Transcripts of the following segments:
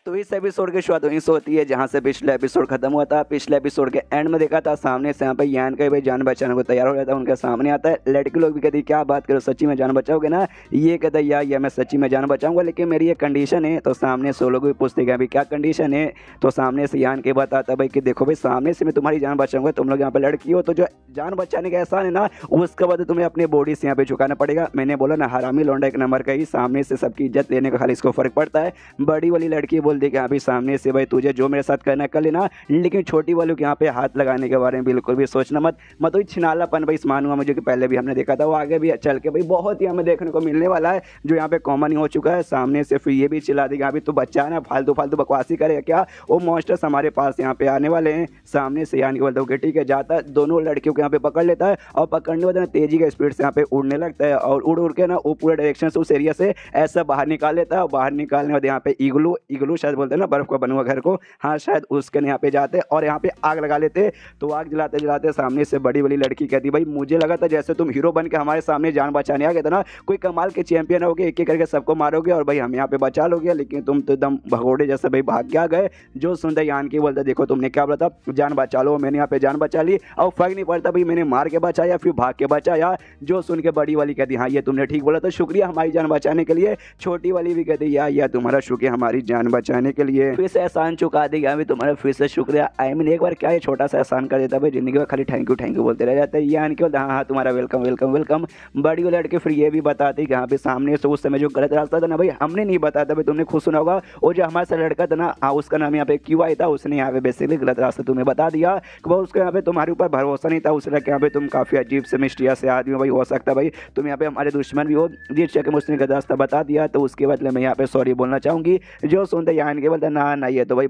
तो इस एपिसोड की शुरुआत वहीं से होती है जहां से पिछले एपिसोड खत्म हुआ था। पिछले एपिसोड के एंड में देखा था सामने से यहाँ पे यान का भाई जान बचाने को तैयार हो जाता है, उनके सामने आता है। लड़के लोग भी कहती है क्या बात करो, सच्ची में जान बचाओगे ना? ये कहता है यार मैं सच्ची में जान बचाऊंगा, लेकिन मेरी ये कंडीशन है। तो सामने से लोग भी पूछते हैं अभी क्या कंडीशन है। तो सामने से यान के बताता भाई कि देखो भाई सामने से मैं तुम्हारी जान बचाऊंगा, तुम लोग यहाँ पे लड़की हो तो जो जान बचाने का एहसान है ना उसके बाद तुम्हें अपनी बॉडी से यहाँ पे झुकाना पड़ेगा। मैंने बोला ना हरामी लौंडा एक नंबर का ही, सामने से सबकी इज्जत लेने का खाली इसको फर्क पड़ता है। बड़ी वाली लड़की बोल दी कि हाँ भाई सामने से भाई तुझे जो मेरे साथ करना कर लेना, लेकिन छोटी वालों के यहाँ पे हाथ लगाने के बारे में बिल्कुल भी सोचना मत। मतलब छिनालापन भाई मानूंगा मुझे कि पहले भी हमने देखा था, वो आगे भी चल के भाई बहुत ही हमें देखने को मिलने वाला है जो यहाँ पे कॉमन ही हो चुका है। सामने से फिर ये भी चिल्ला देगा अभी तो बच्चा है ना, फालतू फालतू बकवासी करेगा क्या, वो मॉन्स्टर्स हमारे पास यहाँ पे आने वाले हैं। सामने से यानी बोलता हूँ कि ठीक है, जाता है दोनों लड़कियों को यहाँ पे पकड़ लेता है और पकड़ने के बाद तेजी के स्पीड से यहाँ पे उड़ने लगता है और उड़ उड़ के ना वो पूरे डायरेक्शन से उस एरिया से ऐसा बाहर निकाल लेता है। और बाहर निकालने के बाद यहाँ पे इग्लू शायद बोलते हैं ना, बर्फ का बना हुआ घर को, हाँ शायद उसके यहाँ पे जाते और यहाँ पे आग लगा लेते। तो आग जलाते जलाते सामने से बड़ी वाली लड़की कहती भाई मुझे लगा था जैसे तुम हीरो बन के हमारे सामने जान बचाने आ गए थे ना, कोई कमाल के चैंपियन होगे, एक एक करके सबको मारोगे और भाई हम यहाँ पे बचा लोगे, लेकिन तुम तो एकदम भगोड़े जैसे भाई भाग के आ गए। जो सुनते यान की बोलता देखो तुमने क्या बोला था, जान बचा लो, मैंने यहाँ पे जान बचा ली और फर्क नहीं पड़ता भाई मैंने मार के बचाया फिर भाग के बचाया। जो सुन के बड़ी वाली कहती हाँ ये तुमने ठीक बोला, तो शुक्रिया हमारी जान बचाने के लिए। छोटी वाली भी कहती या तुम्हारा शुक्रिया हमारी जान बचाने के लिए, फिर से एहसान चुका देगा अभी तुम्हारा फिर से शुक्रिया। आई मीन एक बार क्या ये छोटा सा एहसान कर देता भाई, जिंदगी में खाली थैंक यू बोलते रह जाते हैं। यान की हाँ हाँ तुम्हारा वेलकम वेलकम वेलकम। बड़ी वाली लड़के फिर ये भी बताती कि हाँ भाई सामने से उस समय जो गलत रास्ता था ना भाई हमने नहीं बताया था भाई, तुमने खुद सुना होगा वो जो हमारे साथ लड़का था ना, हाँ उसका नाम यहाँ पे क्यों आई था, उसने यहाँ पे बेसिकली गलत रास्ता तुम्हें बता दिया कि भाई उसके यहाँ पे तुम्हारे ऊपर भरोसा नहीं था, उसने यहाँ पे तुम काफ़ी अजीब से मिस्टीरियस से आदमी भाई हो सकता भाई तुम यहाँ पे हमारे दुश्मन भी हो, जिस चक्कर में उसने गलत रास्ता बता दिया। तो उसके बदले मैं यहाँ पे सॉरी बोलना चाहूँगी। जो सुनते यान के बोलते ना ये तो भाई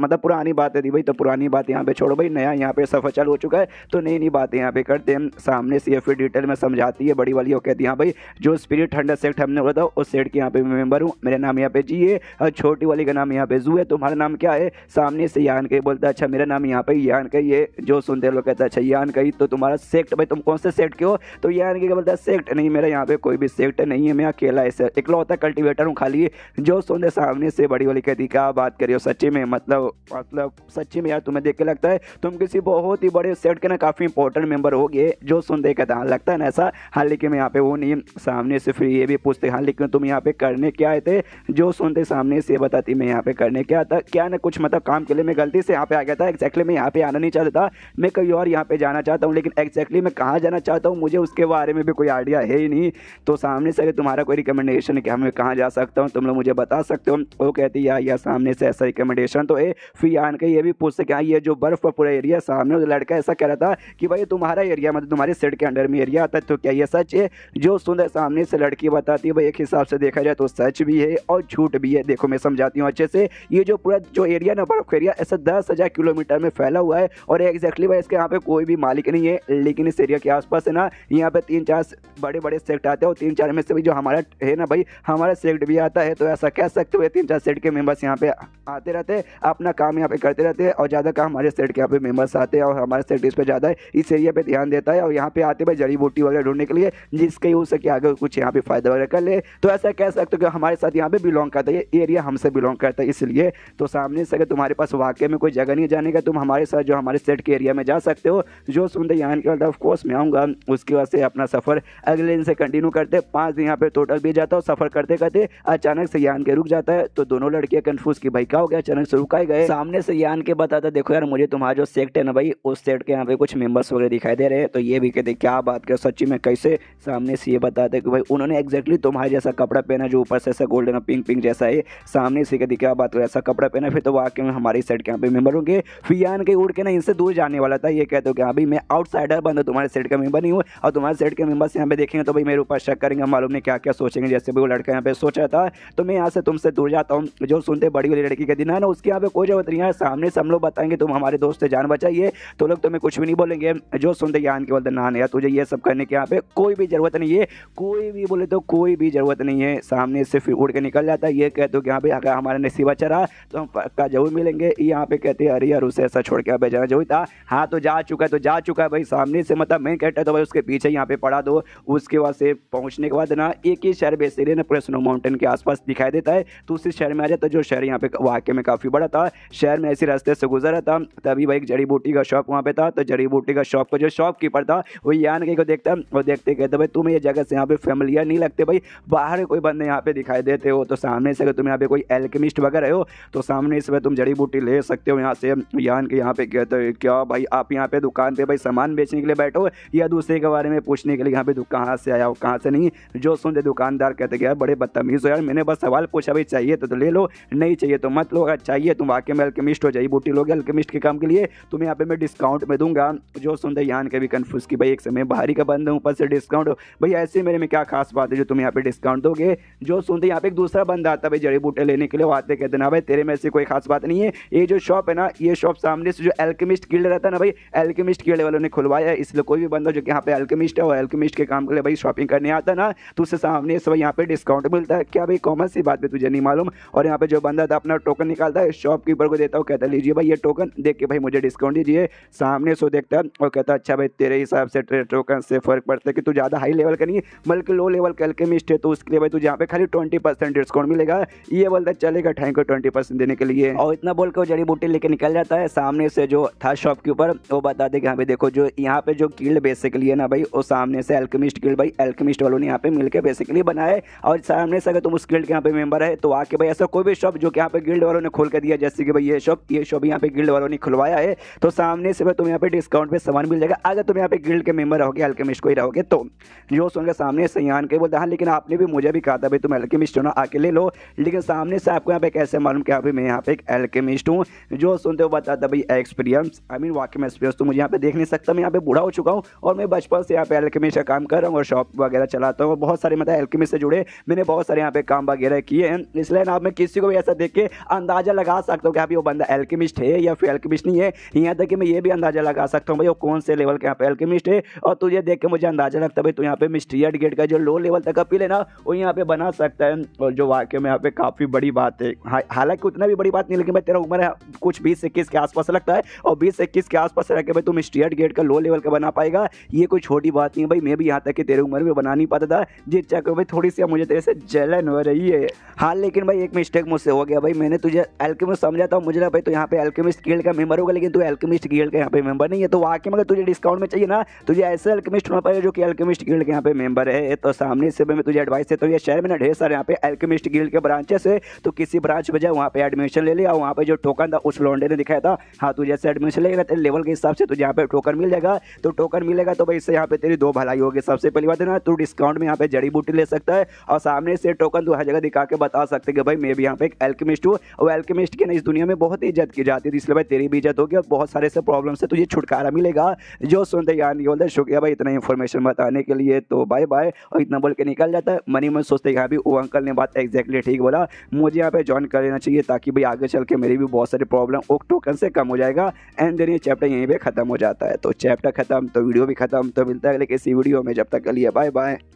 मतलब पुरानी बातें थी भाई, तो पुरानी बात यहाँ पे छोड़ो भाई, नया यहाँ पे सफर चालू हो चुका है तो नई नई बातें यहाँ पे करते हैं। सामने से ये फिर डिटेल में समझाती है बड़ी वाली, वो कहती है हाँ भाई जो स्पिरिट 100 सेक्ट हमने बोला था उस सेट के यहाँ पे मेंबर हूँ, मेरा नाम यहाँ पे जी है और छोटी वाली का नाम यहाँ पे जू है, तुम्हारा नाम क्या है? सामने से यान के बोलता है अच्छा मेरा नाम यहाँ पे यान का ही है। जो सुनते लोग कहता है अच्छा यान का ही, तो तुम्हारा सेक्ट भाई तुम कौन से सेक्ट के हो? तो यान के बोलता है सेक्ट नहीं, मेरा यहाँ पे कोई भी सेक्ट नहीं है, मैं अकेला ऐसे इकलौता कल्टिवेटर हूँ खाली। जो सुनते सामने से बड़ी वाली कहती क्या बात करियो सच्ची में, मतलब सच्ची में यार तुम्हें देख के लगता है तुम किसी बहुत ही बड़े सेट के ना काफ़ी इंपॉर्टेंट मेंबर हो गए। जो सुनते कहता हाँ लगता है ना ऐसा, हाँ लेकिन मैं यहाँ पे वो नहीं। सामने से फिर ये भी पूछते हाँ लेकिन तुम यहाँ पे करने क्या आए थे? जो सुनते सामने से बताती मैं यहाँ पे करने क्या था, क्या ना कुछ मतलब काम के लिए मैं गलती से यहाँ पे आ गया था, एक्जैक्टली मैं यहाँ पे आना नहीं चाहता था, मैं कहीं और यहाँ पे जाना चाहता हूँ, लेकिन एक्जैक्टली मैं कहाँ जाना चाहता हूँ मुझे उसके बारे में भी कोई आइडिया है ही नहीं। तो सामने से अगर तुम्हारा कोई रिकमेंडेशन है कि मैं कहाँ जा सकता हूँ तुम लोग मुझे बता सकते हो। वो कहती या सामने से ऐसा रिकमेंडेशन तो है। फिर यान के ये भी पूछते क्या ये जो बर्फ का पूरा एरिया, सामने लड़का ऐसा कह रहा था कि भाई तुम्हारा एरिया मतलब तुम्हारे सेट के अंडर में एरिया आता है, तो क्या ये सच है? जो सुंदर सामने से लड़की बताती है भाई एक हिसाब से देखा जाए तो सच भी है और झूठ भी है। देखो मैं समझाती हूँ अच्छे से, ये जो पूरा जो एरिया ना बर्फ एरिया ऐसा 10,000 किलोमीटर में फैला हुआ है और एग्जैक्टली भाई इसके यहाँ पे कोई भी मालिक नहीं है, लेकिन इस एरिया के आसपास है ना यहाँ पे 3-4 बड़े बड़े सेक्ट आते हैं और 3-4 में से भी जो हमारा है ना भाई हमारा सेक्ट भी आता है। तो ऐसा कह सकते हो 3-4 सेक्ट के मेंबर्स यहाँ पे आते रहते हैं, अपना काम यहाँ पे करते रहते हैं और ज़्यादा काम हमारे सेट के यहाँ पे मेंबर्स आते हैं और हमारे सेट इस पर ज़्यादा इस एरिया पे ध्यान देता है और यहाँ पे आते भाई जड़ी बूटी वगैरह ढूंढने के लिए, जिसके हो सके आगे कुछ यहाँ पे फायदा वगैरह कर ले। तो ऐसा कह सकते हो कि हमारे साथ यहाँ पे बिलोंग करता है, ये एरिया हमसे बिलोंग करता है इसलिए। तो सामने से अगर तुम्हारे पास वाकई में कोई जगह नहीं जाने का, तुम हमारे साथ जो हमारे सेट के एरिया में जा सकते हो। जो सुनते यहाँ के बाद ऑफकोर्स मैं आऊँगा, उसके बाद से अपना सफ़र अगले दिन से कंटिन्यू करते। 5 दिन यहाँ पे टोटल भी जाता है, सफ़र करते करते अचानक से यान के रुक जाता है। तो दोनों लड़कियाँ कन्फ्यूज की भाई क्या हो गया, अचानक से रुकाए गए। सामने से यान के बताता देखो यार मुझे तुम्हारा जो सेक्ट है ना भाई उस सेट के यहाँ पे कुछ मेंबर्स वगैरह दिखाई दे रहे हैं। तो ये भी कहते क्या बात कर सच्ची में कैसे? सामने से ये बताते कि भाई उन्होंने एक्जैक्टली तुम्हारे जैसा कपड़ा पहना जो ऊपर से ऐसा गोल्डन पिंक जैसा है। सामने से कहती क्या बात कर ऐसा कपड़ा पहना, फिर तो वाकई में हमारी सेट के यहाँ पे मेंबर होंगे। फिर यान के उड़ के ना इनसे दूर जाने वाला था। ये कहते हो कि हाँ भाई मैं आउटसाइडर बंद तुम्हारे सेट का मेंबर नहीं हूँ और तुम्हारे सेट के मेंबर्स यहाँ पे देखेंगे तो भाई मेरे ऊपर शक करेंगे, मालूम नहीं क्या क्या सोचेंगे, जैसे भी वो लड़का यहाँ पे सोच रहा था। तो मैं यहाँ से तुमसे दूर जाता हूँ। जो सुनते बड़ी वाली लड़की कहती ना उसके यहाँ पे कोई जरूरत नहीं है, सामने से हम लोग बताएंगे तुम हमारे दोस्त से जान बचाइए तो लोग तुम्हें कुछ भी नहीं बोलेंगे। जो सुनते यान के बोलते ना यार तुझे ये सब करने के यहाँ पे कोई भी जरूरत नहीं है, कोई भी बोले तो कोई भी जरूरत नहीं है। सामने से फिर उड़ के निकल जाता है। ये कहते हो कि यहाँ पे अगर हमारा नसीब अच्छा रहा तो हम पक्का जरूर मिलेंगे। यहाँ पे कहते हैं अरे यार उसे ऐसा छोड़ के यहाँ पे जाना जरूरी था, हाँ तो जा चुका है तो जा चुका है भाई। सामने से मतलब मैं कहता तो भाई उसके पीछे यहाँ पे पड़ा दो। उसके बाद से पहुँचने के बाद ना एक ही शहर बेसिकली ना पूरे स्नो माउंटेन के आसपास दिखाई देता है। तो उसी शहर में आ जाता है जो शहर यहाँ पे वाकई में काफ़ी बड़ा था। शहर में ऐसे रास्ते से गुजरा था, तभी भाई एक जड़ी बूटी का शॉप वहाँ पे था। तो जड़ी बूटी का शॉप का जो शॉपकीपर था वो यान के को देखता और देखते कहते भाई तुम्हें ये जगह से यहाँ पे फेमिलियर नहीं लगते भाई, बाहर कोई बंदे यहाँ पे दिखाई देते हो तो सामने से अगर तुम यहाँ पे कोई एल्केमिस्ट वगैरह हो तो सामने से तुम जड़ी बूटी ले सकते हो यहाँ से। यान के यहाँ पे कहते हो क्या भाई आप यहाँ पे दुकान पे भाई सामान बेचने के लिए बैठो या दूसरे के बारे में पूछने के लिए यहाँ पे कहाँ से आया हो कहाँ से नहीं। जो सुनते दुकानदार कहते यार बड़े बदतमीज हो यार, मैंने बस सवाल पूछा भाई चाहिए तो ले लो, नहीं चाहिए तो मत लो, अगर चाहिए तुम वाकई में अल्केमिस्ट हो जड़ी बूटी लोगे अल्केमिस्ट के काम के लिए तुम्हें यहाँ पे मैं डिस्काउंट में दूंगा। जो सुनते यान के भी कन्फ्यूज की भाई एक समय बाहरी का बंद ऊपर से डिस्काउंट भाई ऐसे मेरे में क्या खास बात है जो तुम यहाँ पे डिस्काउंट दोगे। जो सुनते यहाँ पे एक दूसरा बंदा आता भाई जड़ी बूटे लेने के लिए, वो आते कहते ना भाई तेरे में से कोई खास बात नहीं है, ये जो शॉप है ना ये शॉप सामने से जो एल्केमिस्ट गिल्ड रहता है ना भाई एल्केमिस्ट गिल्ड वालों ने खुलवाया है, इसलिए कोई भी बंदा जो कि यहाँ पे एल्केमिस्ट है और एल्केमिस्ट के काम के लिए भाई शॉपिंग करने आता है ना तो उससे सामने से भाई यहाँ पे डिस्काउंट मिलता है। क्या भाई कॉमन सी बात है तुझे नहीं मालूम। और यहाँ पे जो बंदा था अपना टोकन निकालता है शॉपकीपर को देता है, कहता लीजिए भाई ये टोकन देख के भाई मुझे डिस्काउंट दीजिए। सामने से देखता है और कहता अच्छा भाई तेरे हिसाब से टोकन से फर्क पड़ता है कि तू ज़्यादा हाई लेवल का नहीं बल्कि लो लेवल का एल्केमिस्ट है तो उसके लिए भाई तुझे यहाँ पे खाली 20% डिस्काउंट मिलेगा। ये बोलता है चलेगा थैंक यू 20% देने के लिए। और इतना बोल के वो जड़ी बूटी लेके निकल जाता है। सामने से जो था शॉप के ऊपर वो बता दे कि यहाँ पे देखो जो यहाँ पे जो गिल्ड बेसिकली है ना भाई वो सामने से एल्केमिस्ट गिल्ड भाई एल्केमिस्ट वालों ने यहाँ पे मिलकर बेसिकली बनाए और सामने से अगर तुम उस गिल्ड के यहाँ पे मेंबर है तो आके भाई ऐसा कोई भी शॉप जो कि यहाँ पे गिल्ड वालों ने खोल कर दिया जैसे कि भाई ये शॉप यहाँ पे गिल्ड वालों ने खुलवाया है तो सामने से भाई तुम यहाँ पे डिस्काउंट पे सामान मिल जाएगा अगर तुम यहाँ पे गिल्ड के मेंबर रहोगे एल्केमिस्ट को ही रहोगे तो। जो सुनकर सामने से यान के बोलता हाँ लेकिन आपने भी मुझे भी कहा था भाई तुम एल्केमिस्ट हो ना आके ले लो, लेकिन सामने से आपको यहाँ पे कैसे मालूम कि भाई मैं यहाँ पे एक एल्केमिस्ट हूँ। जो सुनते हो बताता भाई एक्सपीरियंस वाकई में एक्सपीरियंस तो मुझे यहाँ पे देख नहीं सकता, मैं यहाँ पे बूढ़ा हो चुका हूँ और मैं बचपन से यहाँ पे एल्केमिस्ट का काम कर रहा हूँ और शॉप वगैरह चलाता हूँ। बहुत सारे मतलब एल्केमिस्ट से जुड़े मैंने बहुत सारे यहाँ पे काम वगैरह किए हैं, इसलिए ना मैं किसी को भी ऐसा देख के अंदाजा लगा सकता हूँ कि अभी वो बंदा एल्केमिस्ट है या फिर एल्केमिस्ट नहीं है। यहाँ तक कि मैं ये भी अंदाजा लगा सकता हूँ भाई वो कौन से लेवल के यहाँ पे एल्केमिस्ट है और तुझे देख के मुझे अंदाजा लगता है भाई तू यहाँ पे मिस्ट्रियड गेट का जो लो लेवल तक का पिल है ना वो यहाँ पे बना सकता है। और जो वाकई में यहाँ पे काफ़ी बड़ी बात है, हालांकि उतना भी बड़ी बात नहीं लेकिन भाई तेरा उम्र है कुछ 20-21 के आसपास लगता है और 20-21 के आसपास रह के भाई तुम स्टीयर्ड गेट का लो लेवल का बना पाएगा ये कोई छोटी बात नहीं है भाई। मैं भी यहाँ तक कि तेरे उम्र में बना नहीं पाता था जिस चक्कर भाई थोड़ी सी मुझे तेरे से जलन हो रही है। हाँ लेकिन भाई एक मिस्टेक मुझसे हो गया भाई, मैंने तुझे एल्केमिस्ट समझा था, मुझे लगा भाई तो यहाँ पे एल्केमिस्ट गिल्ड का मेंबर होगा लेकिन तू एल्केमिस्ट गिल्ड का यहाँ पे मेंबर नहीं है। तो वाकई में अगर तुझे डिस्काउंट में चाहिए ना तुझे ऐसे एल्केमिस्ट होना पड़ेगा जो कि एल्केमिस्ट गिल्ड के यहाँ पे मेंबर है। तो सामने से मैं तुझे एडवाइस देता हूँ ये शहर में ना ढेर सारे यहाँ पे एल्केमिस्ट गिल्ड के ब्रांचेस है तो किसी ब्रांच में जाए वहाँ पे एडमिशन ले लिया। वहाँ पे जो टोकन था उस लौंडे ने दिखाया था, हाँ तू जैसे एडमिशन लेगा तेरे लेवल के हिसाब से तुझे यहाँ पे टोकन मिल जाएगा। तो टोकन मिलेगा तो भाई इससे यहाँ पे तेरी दो भलाई होगी। सबसे पहली बात है ना तू डिस्काउंट में यहाँ पे जड़ी बूटी ले सकता है और सामने से टोकन तू हर जगह दिखा के बता सकते कि भाई मैं भी यहाँ पे एक एल्केमिस्ट हूँ और एल्केमिस्ट की ना इस दुनिया में बहुत ही इज्जत की जाती है, इसलिए भाई तेरी भी इज्जत होगी और बहुत सारे ऐसे प्रॉब्लम से तुझे छुटकारा मिलेगा। जो सुनते यार नहीं बोलते शुक्रिया भाई इतना इन्फॉर्मेशन बताने के लिए, तो बाय बाय। और इतना बोल के निकल जाता है। मनी मन सोचते यहाँ भी वो अंकल ने बात एग्जैक्टली ठीक बोला, मुझे यहाँ पे ज्वाइन कर लेना चाहिए ताकि भाई आगे चल के मेरी भी बहुत सारी प्रॉब्लम वो टोकन से कम हो जाएगा। एंड देन ये चैप्टर यहीं पे खत्म हो जाता है। तो चैप्टर खत्म तो वीडियो भी खत्म। तो मिलता है अगले किसी वीडियो में, जब तक के लिए बाय बाय।